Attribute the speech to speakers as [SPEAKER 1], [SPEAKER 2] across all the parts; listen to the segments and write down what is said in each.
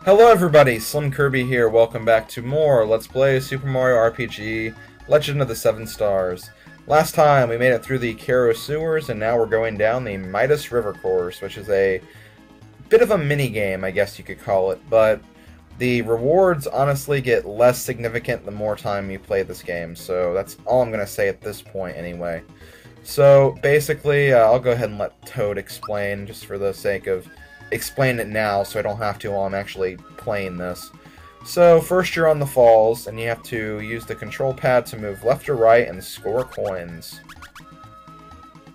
[SPEAKER 1] Hello everybody, SlimKirby here. Welcome back to more Let's Play Super Mario RPG Legend of the Seven Stars. Last time we made it through the Kero sewers, and now we're going down the Midas River course, which is a bit of a mini-game, I guess you could call it, but the rewards honestly get less significant the more time you play this game, so that's all I'm going to say at this point anyway. So basically, I'll go ahead and let Toad explain, just for the sake of explain it now so I don't have to while I'm actually playing this. So first you're on the falls, and you have to use the control pad to move left or right and score coins.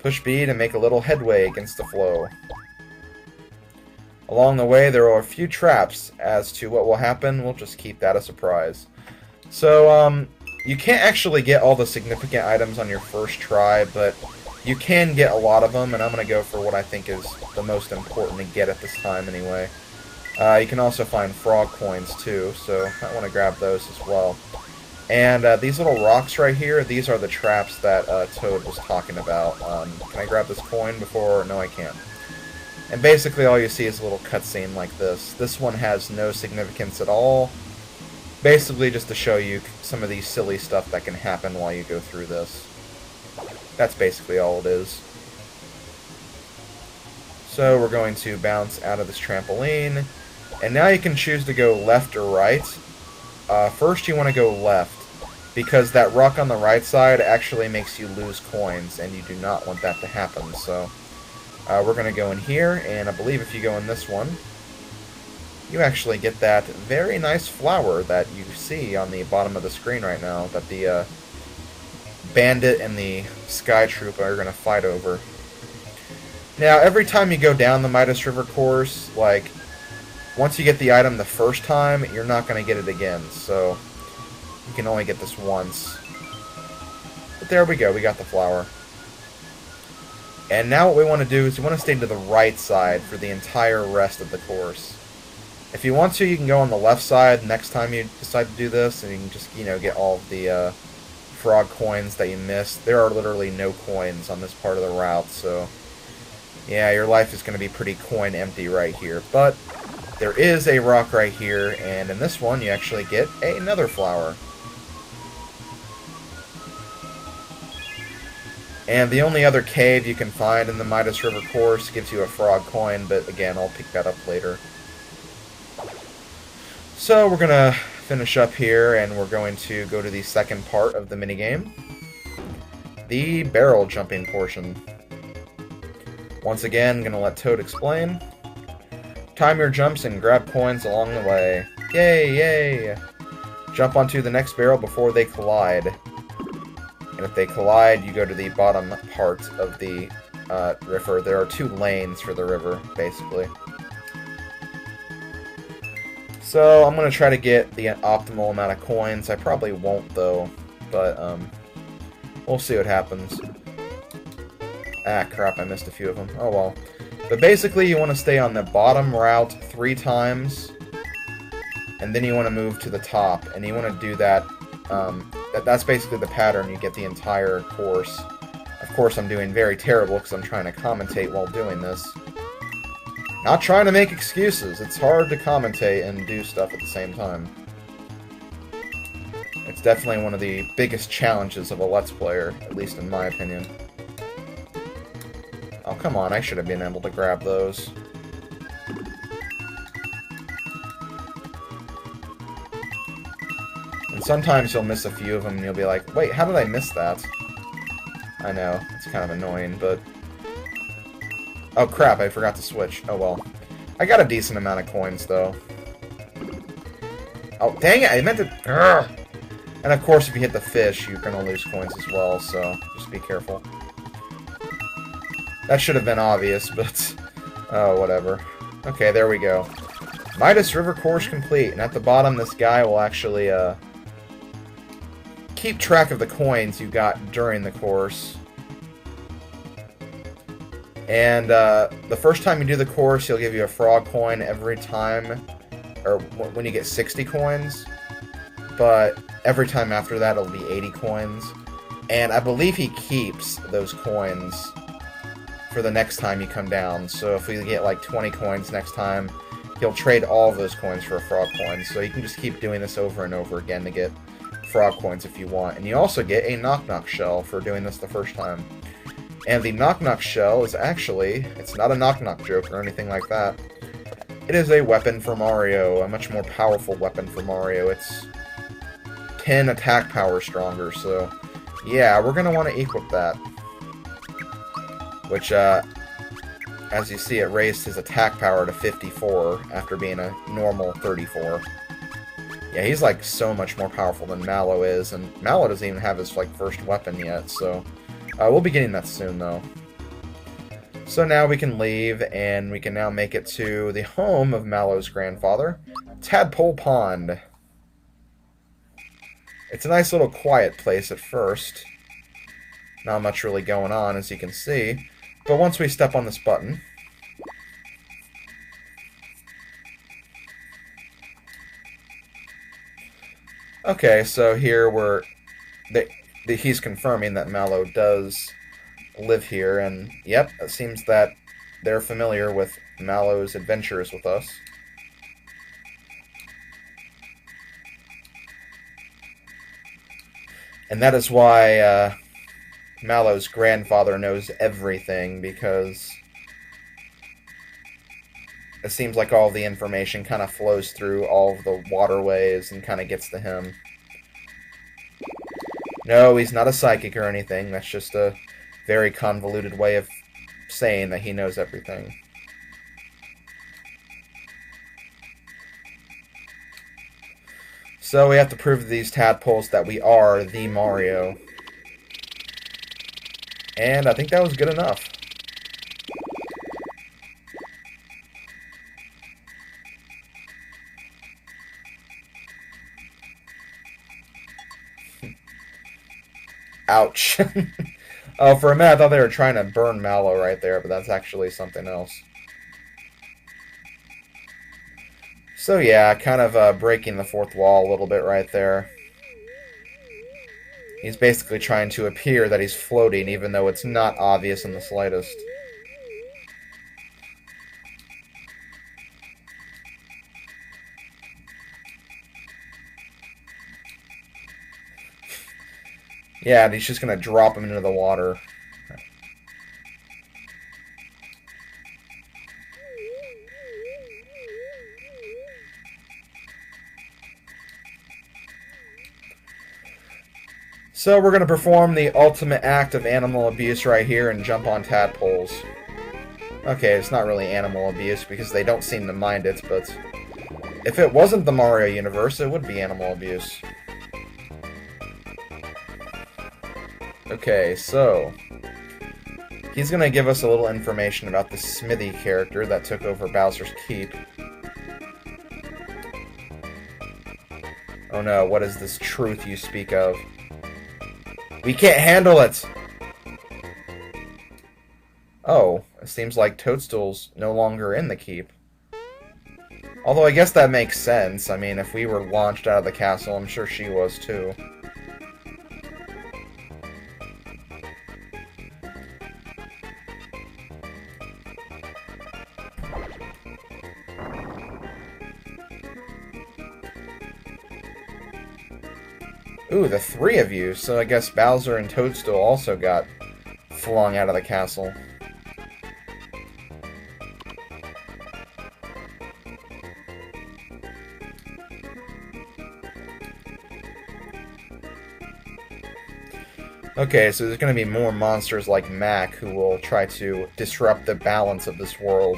[SPEAKER 1] Push B to make a little headway against the flow. Along the way there are a few traps. As to what will happen, we'll just keep that a surprise. So you can't actually get all the significant items on your first try, but you can get a lot of them, and I'm going to go for what I think is the most important to get at this time anyway. You can also find frog coins too, so I want to grab those as well. And these little rocks right here, these are the traps that Toad was talking about. Can I grab this coin before? No, I can't. And basically all you see is a little cutscene like this. This one has no significance at all. Basically just to show you some of these silly stuff that can happen while you go through this. That's basically all it is. So we're going to bounce out of this trampoline, and now you can choose to go left or right. First you want to go left, because that rock on the right side actually makes you lose coins, and you do not want that to happen. So we're going to go in here, and I believe if you go in this one, you actually get that very nice flower that you see on the bottom of the screen right now, that the Bandit and the Sky Trooper are going to fight over. Now, every time you go down the Midas River course, like, once you get the item the first time, you're not going to get it again, so you can only get this once. But there we go, we got the flower. And now what we want to do is we want to stay to the right side for the entire rest of the course. If you want to, you can go on the left side next time you decide to do this, and you can just, you know, get all of the frog coins that you missed. There are literally no coins on this part of the route, so yeah, your life is going to be pretty coin empty right here. But there is a rock right here, and in this one you actually get another flower. And the only other cave you can find in the Midas River course gives you a frog coin, but again, I'll pick that up later. So we're going to finish up here, and we're going to go to the second part of the minigame. The barrel jumping portion. Once again, I'm going to let Toad explain. Time your jumps and grab coins along the way. Yay, yay! Jump onto the next barrel before they collide. And if they collide, you go to the bottom part of the river. There are two lanes for the river, basically. So I'm going to try to get the optimal amount of coins. I probably won't, though, but we'll see what happens. Ah, crap, I missed a few of them. Oh well. But basically, you want to stay on the bottom route 3 times, and then you want to move to the top, and you want to do that. That's basically the pattern. You get the entire course. Of course, I'm doing very terrible because I'm trying to commentate while doing this. Not trying to make excuses. It's hard to commentate and do stuff at the same time. It's definitely one of the biggest challenges of a Let's Player, at least in my opinion. Oh, come on, I should have been able to grab those. And sometimes you'll miss a few of them and you'll be like, wait, how did I miss that? I know, it's kind of annoying, but... Oh crap, I forgot to switch. Oh well. I got a decent amount of coins, though. Oh, dang it, I meant to... Urgh. And of course, if you hit the fish, you're going to lose coins as well, so just be careful. That should have been obvious, but... Oh, whatever. Okay, there we go. Midas River course complete, and at the bottom, this guy will actually, keep track of the coins you got during the course. And the first time you do the course, he'll give you a frog coin every time, or when you get 60 coins. But every time after that, it'll be 80 coins. And I believe he keeps those coins for the next time you come down. So if we get like 20 coins next time, he'll trade all of those coins for a frog coin. So you can just keep doing this over and over again to get frog coins if you want. And you also get a Knock Knock shell for doing this the first time. And the Knock Knock shell is actually, it's not a Knock Knock joke or anything like that. It is a weapon for Mario, a much more powerful weapon for Mario. It's 10 attack power stronger, so yeah, we're going to want to equip that. Which, as you see, it raised his attack power to 54 after being a normal 34. Yeah, he's like so much more powerful than Mallow is, and Mallow doesn't even have his like first weapon yet, so we'll be getting that soon though. So now we can leave, and we can now make it to the home of Mallow's grandfather, Tadpole Pond. It's a nice little quiet place at first. Not much really going on, as you can see. But once we step on this button, okay, so here he's confirming that Mallow does live here, and yep, it seems that they're familiar with Mallow's adventures with us. And that is why Mallow's grandfather knows everything, because it seems like all the information kind of flows through all of the waterways and kind of gets to him. No, he's not a psychic or anything. That's just a very convoluted way of saying that he knows everything. So we have to prove to these tadpoles that we are the Mario. And I think that was good enough. Ouch. Oh, for a minute I thought they were trying to burn Mallow right there, but that's actually something else. So yeah, kind of breaking the fourth wall a little bit right there. He's basically trying to appear that he's floating, even though it's not obvious in the slightest. Yeah, and he's just going to drop him into the water. So we're going to perform the ultimate act of animal abuse right here and jump on tadpoles. Okay, it's not really animal abuse because they don't seem to mind it, but if it wasn't the Mario universe, it would be animal abuse. Okay, so he's going to give us a little information about the Smithy character that took over Bowser's Keep. Oh no, what is this truth you speak of? We can't handle it! Oh, it seems like Toadstool's no longer in the keep. Although I guess that makes sense. I mean, if we were launched out of the castle, I'm sure she was too. Ooh, the three of you, so I guess Bowser and Toadstool also got flung out of the castle. Okay, so there's going to be more monsters like Mac who will try to disrupt the balance of this world.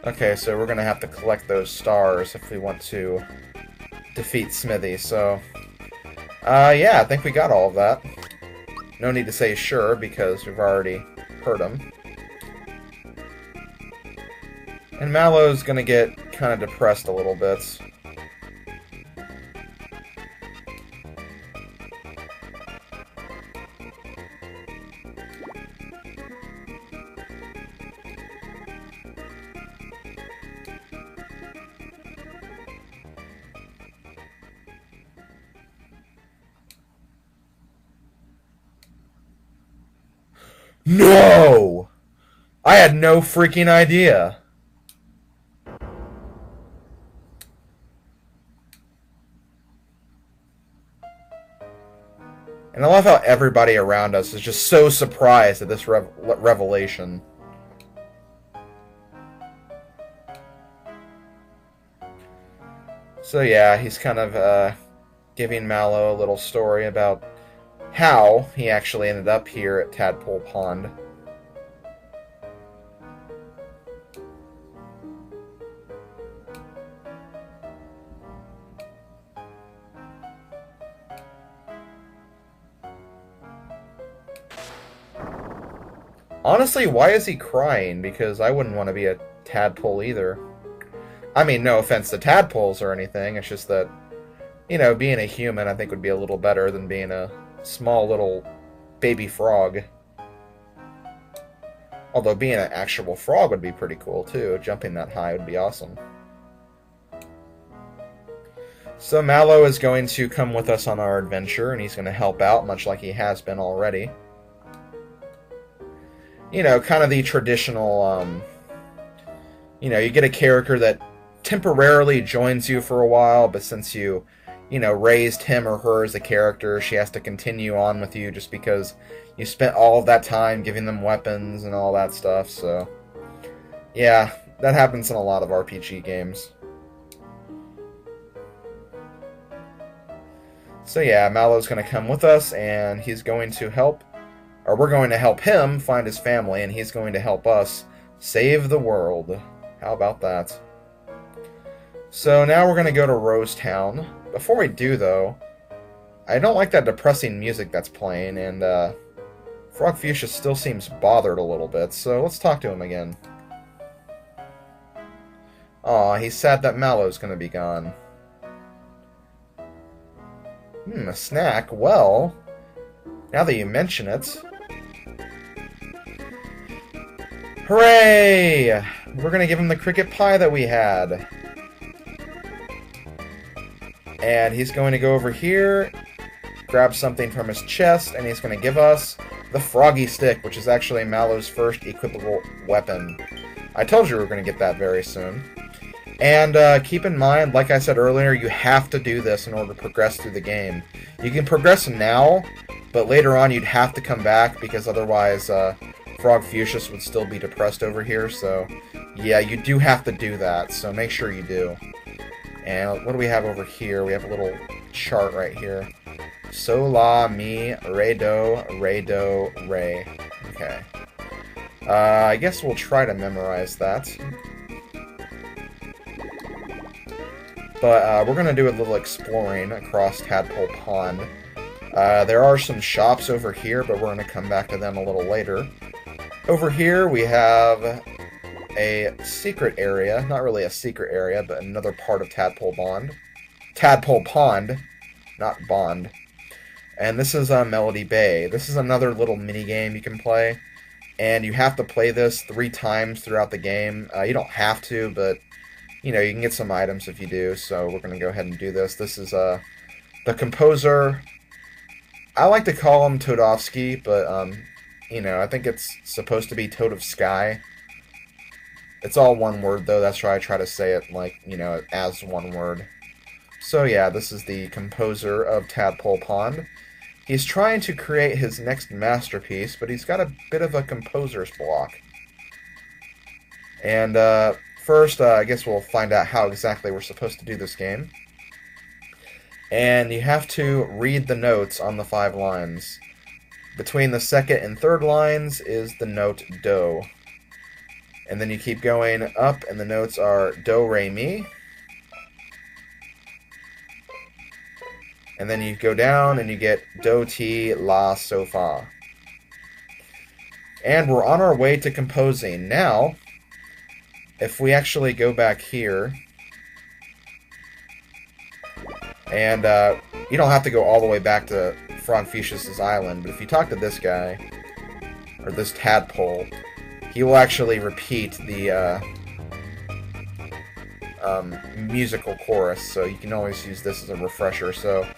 [SPEAKER 1] Okay, so we're going to have to collect those stars if we want to defeat Smithy, so yeah, I think we got all of that. No need to say sure, because we've already heard him. And Mallow's gonna get kind of depressed a little bit. No! I had no freaking idea. And I love how everybody around us is just so surprised at this revelation. So yeah, he's kind of giving Mallow a little story about how he actually ended up here at Tadpole Pond. Honestly, why is he crying? Because I wouldn't want to be a tadpole either. I mean, no offense to tadpoles or anything, it's just that, you know, being a human I think would be a little better than being a small little baby frog. Although being an actual frog would be pretty cool too. Jumping that high would be awesome. So Mallow is going to come with us on our adventure, and he's going to help out, much like he has been already. You know, kind of the traditional, you know, you get a character that temporarily joins you for a while, but since you know, raised him or her as a character, she has to continue on with you just because you spent all of that time giving them weapons and all that stuff, so... yeah, that happens in a lot of RPG games. So yeah, Mallow's going to come with us, and he's going to help... or we're going to help him find his family, and he's going to help us save the world. How about that? So now we're going to go to Rose Town. Before we do, though, I don't like that depressing music that's playing, and Frogfucius still seems bothered a little bit, so let's talk to him again. Aw, he's sad that Mallow's going to be gone. A snack? Well, now that you mention it... hooray! We're gonna give him the cricket pie that we had. And he's going to go over here, grab something from his chest, and he's going to give us the Froggy Stick, which is actually Mallow's first equipable weapon. I told you we were going to get that very soon. And keep in mind, like I said earlier, you have to do this in order to progress through the game. You can progress now, but later on you'd have to come back, because otherwise Frogfucius would still be depressed over here, so yeah, you do have to do that, so make sure you do. And what do we have over here? We have a little chart right here. So, la, mi, re, do, re. Okay. I guess we'll try to memorize that. But we're going to do a little exploring across Tadpole Pond. There are some shops over here, but we're going to come back to them a little later. Over here we have a secret area. Not really a secret area, but another part of Tadpole Pond. Tadpole Pond, not Bond. And this is Melody Bay. This is another little mini-game you can play. And you have to play this 3 times throughout the game. You don't have to, but you know, you can get some items if you do, so we're going to go ahead and do this. This is the composer. I like to call him Todovsky, but you know, I think it's supposed to be Toad of Sky. It's all one word, though. That's why I try to say it, like, you know, as one word. So yeah, this is the composer of Tadpole Pond. He's trying to create his next masterpiece, but he's got a bit of a composer's block. And first, I guess we'll find out how exactly we're supposed to do this game. And you have to read the notes on the 5 lines. Between the second and third lines is the note Do. And then you keep going up, and the notes are Do, Re, Mi. And then you go down, and you get Do, Ti, La, So, Fa. And we're on our way to composing. Now, if we actually go back here, and you don't have to go all the way back to Frogfucius' island, but if you talk to this guy, or this tadpole, he will actually repeat the musical chorus, so you can always use this as a refresher. So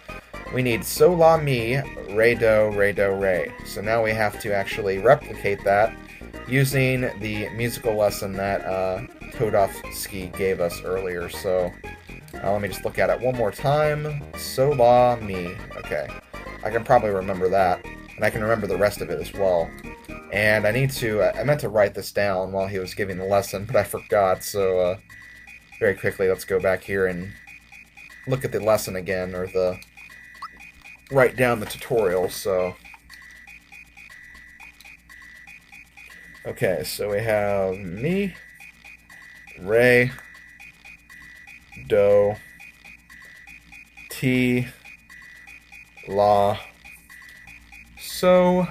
[SPEAKER 1] we need So La Mi, Re Do, Re Do, Re. So now we have to actually replicate that using the musical lesson that Todovsky gave us earlier. So let me just look at it one more time. So La Mi. Okay. I can probably remember that. And I can remember the rest of it as well. And I need to... I meant to write this down while he was giving the lesson, but I forgot. So very quickly, let's go back here and look at the lesson again, or the... write down the tutorial, so... Okay, so we have Mi, Re, Do, Ti, La, So,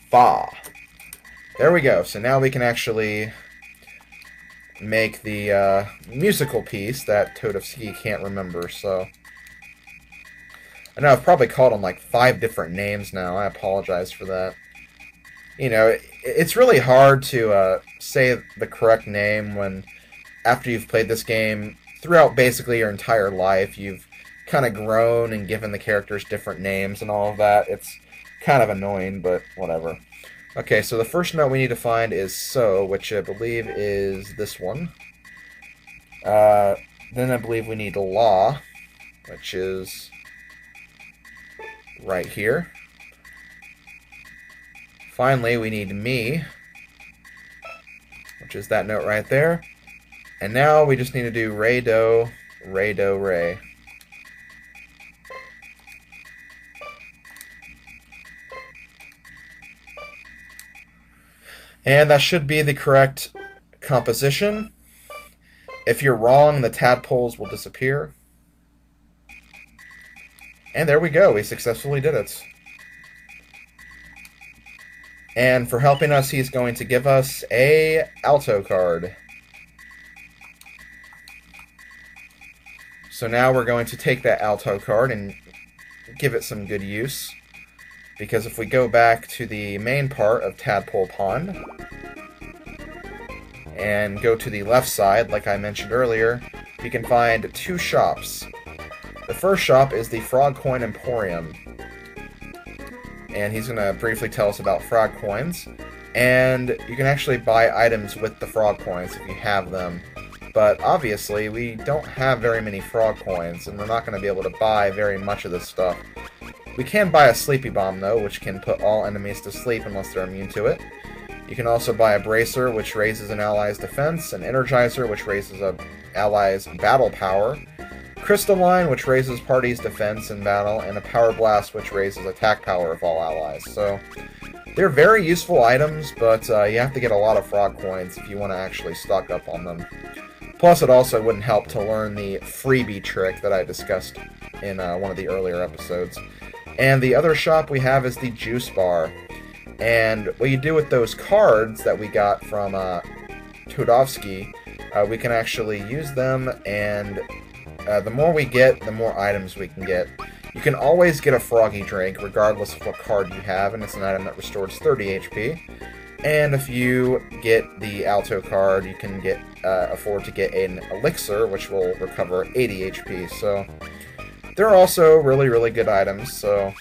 [SPEAKER 1] Fa. There we go. So now we can actually make the musical piece that Todovsky can't remember, so... I know I've probably called him like 5 different names now. I apologize for that. You know, it's really hard to say the correct name when, after you've played this game, throughout basically your entire life, you've kind of grown and given the characters different names and all of that. It's kind of annoying, but whatever. Okay, so the first note we need to find is So, which I believe is this one. Then I believe we need La, which is right here. Finally, we need Mi, which is that note right there. And now we just need to do Re, Do, Re, Do, Re. And that should be the correct composition. If you're wrong, the tadpoles will disappear. And there we go, we successfully did it. And for helping us, he's going to give us a alto card. So now we're going to take that alto card and give it some good use. Because if we go back to the main part of Tadpole Pond and go to the left side, like I mentioned earlier, we can find 2 shops. The first shop is the Frog Coin Emporium. And he's going to briefly tell us about frog coins. And you can actually buy items with the frog coins if you have them. But obviously, we don't have very many frog coins, and we're not going to be able to buy very much of this stuff. We can buy a Sleepy Bomb, though, which can put all enemies to sleep unless they're immune to it. You can also buy a Bracer, which raises an ally's defense, an Energizer, which raises an ally's battle power, Crystalline, which raises party's defense in battle, and a Power Blast, which raises attack power of all allies. So, they're very useful items, but you have to get a lot of frog coins if you want to actually stock up on them. Plus, it also wouldn't help to learn the freebie trick that I discussed in one of the earlier episodes. And the other shop we have is the Juice Bar. And what you do with those cards that we got from Todovsky, we can actually use them, and the more we get, the more items we can get. You can always get a Froggy Drink, regardless of what card you have, and it's an item that restores 30 HP. And if you get the Alto card, you can afford to get an Elixir, which will recover 80 HP. So they're also really, really good items. So,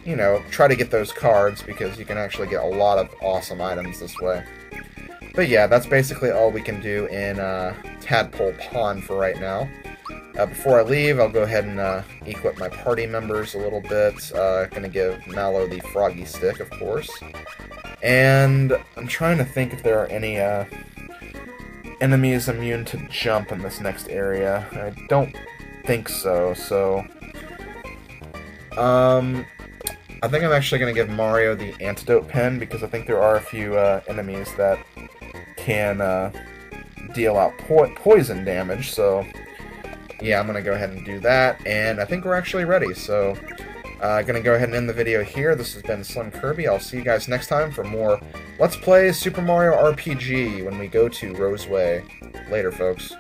[SPEAKER 1] you know, try to get those cards because you can actually get a lot of awesome items this way. But yeah, that's basically all we can do in Tadpole Pond for right now. Before I leave, I'll go ahead and equip my party members a little bit. Gonna give Mallow the Froggy Stick, of course. And I'm trying to think if there are any enemies immune to jump in this next area. I don't think so, I think I'm actually going to give Mario the Antidote Pen, because I think there are a few enemies that can deal out poison damage, so yeah, I'm going to go ahead and do that, and I think we're actually ready, so going to go ahead and end the video here. This has been SlimKirby. I'll see you guys next time for more Let's Play Super Mario RPG when we go to Roseway. Later, folks.